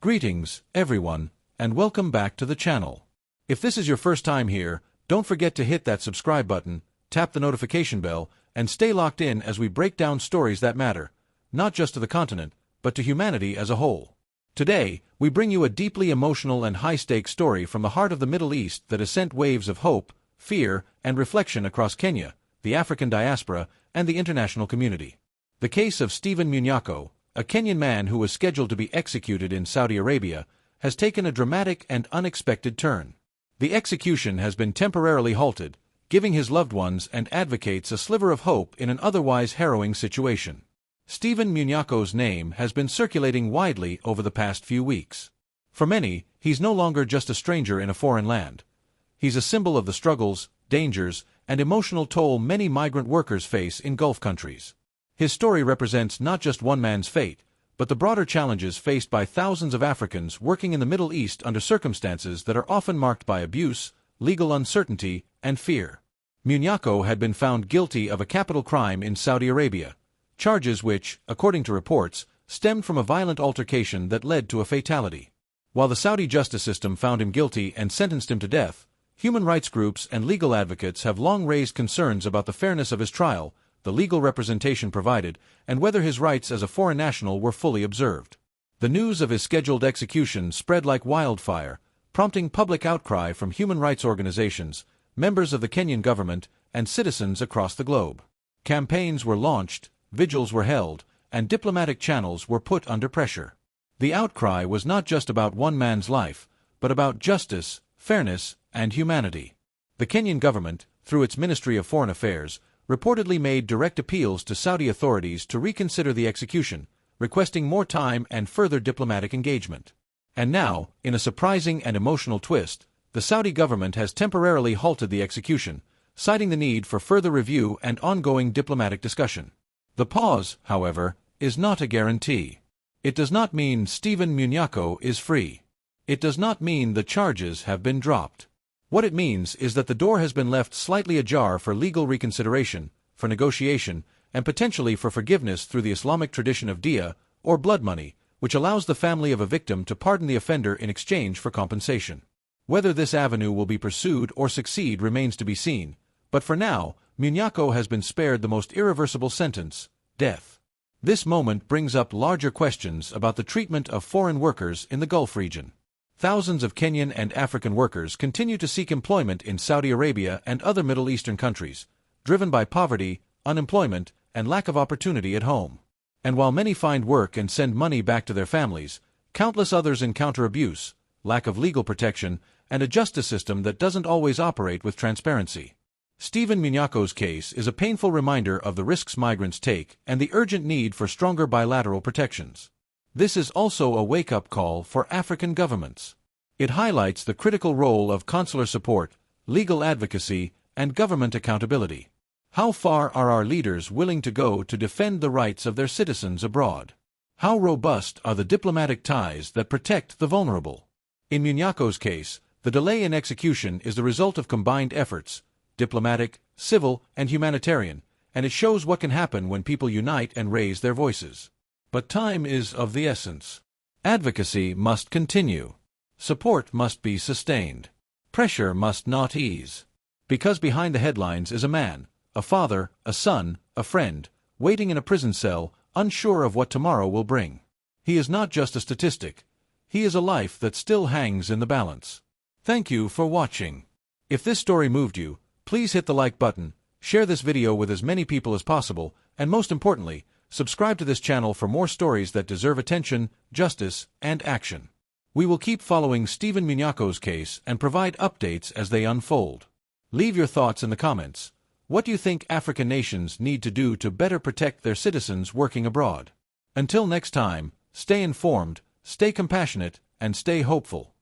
Greetings, everyone, and welcome back to the channel. If this is your first time here, don't forget to hit that subscribe button, tap the notification bell, and stay locked in as we break down stories that matter, not just to the continent, but to humanity as a whole. Today, we bring you a deeply emotional and high-stakes story from the heart of the Middle East that has sent waves of hope, fear, and reflection across Kenya, the African diaspora, and the international community. The case of Stephen Munyakho, a Kenyan man who was scheduled to be executed in Saudi Arabia, has taken a dramatic and unexpected turn. The execution has been temporarily halted, giving his loved ones and advocates a sliver of hope in an otherwise harrowing situation. Stephen Munyakho's name has been circulating widely over the past few weeks. For many, he's no longer just a stranger in a foreign land. He's a symbol of the struggles, dangers, and emotional toll many migrant workers face in Gulf countries. His story represents not just one man's fate, but the broader challenges faced by thousands of Africans working in the Middle East under circumstances that are often marked by abuse, legal uncertainty, and fear. Munyakho had been found guilty of a capital crime in Saudi Arabia, charges which, according to reports, stemmed from a violent altercation that led to a fatality. While the Saudi justice system found him guilty and sentenced him to death, human rights groups and legal advocates have long raised concerns about the fairness of his trial, the legal representation provided, and whether his rights as a foreign national were fully observed. The news of his scheduled execution spread like wildfire, prompting public outcry from human rights organizations, members of the Kenyan government, and citizens across the globe. Campaigns were launched, vigils were held, and diplomatic channels were put under pressure. The outcry was not just about one man's life, but about justice, fairness, and humanity. The Kenyan government, through its Ministry of Foreign Affairs, reportedly made direct appeals to Saudi authorities to reconsider the execution, requesting more time and further diplomatic engagement. And now, in a surprising and emotional twist, the Saudi government has temporarily halted the execution, citing the need for further review and ongoing diplomatic discussion. The pause, however, is not a guarantee. It does not mean Stephen Munyakho is free. It does not mean the charges have been dropped. What it means is that the door has been left slightly ajar for legal reconsideration, for negotiation, and potentially for forgiveness through the Islamic tradition of diya, or blood money, which allows the family of a victim to pardon the offender in exchange for compensation. Whether this avenue will be pursued or succeed remains to be seen, but for now, Munyakho has been spared the most irreversible sentence, death. This moment brings up larger questions about the treatment of foreign workers in the Gulf region. Thousands of Kenyan and African workers continue to seek employment in Saudi Arabia and other Middle Eastern countries, driven by poverty, unemployment, and lack of opportunity at home. And while many find work and send money back to their families, countless others encounter abuse, lack of legal protection, and a justice system that doesn't always operate with transparency. Stephen Munyakho's case is a painful reminder of the risks migrants take and the urgent need for stronger bilateral protections. This is also a wake-up call for African governments. It highlights the critical role of consular support, legal advocacy, and government accountability. How far are our leaders willing to go to defend the rights of their citizens abroad? How robust are the diplomatic ties that protect the vulnerable? In Munyakho's case, the delay in execution is the result of combined efforts, diplomatic, civil, and humanitarian, and it shows what can happen when people unite and raise their voices. But time is of the essence. Advocacy must continue. Support must be sustained. Pressure must not ease. Because behind the headlines is a man, a father, a son, a friend, waiting in a prison cell, unsure of what tomorrow will bring. He is not just a statistic. He is a life that still hangs in the balance. Thank you for watching. If this story moved you, please hit the like button, share this video with as many people as possible, and most importantly, subscribe to this channel for more stories that deserve attention, justice, and action. We will keep following Stephen Munyakho's case and provide updates as they unfold. Leave your thoughts in the comments. What do you think African nations need to do to better protect their citizens working abroad? Until next time, stay informed, stay compassionate, and stay hopeful.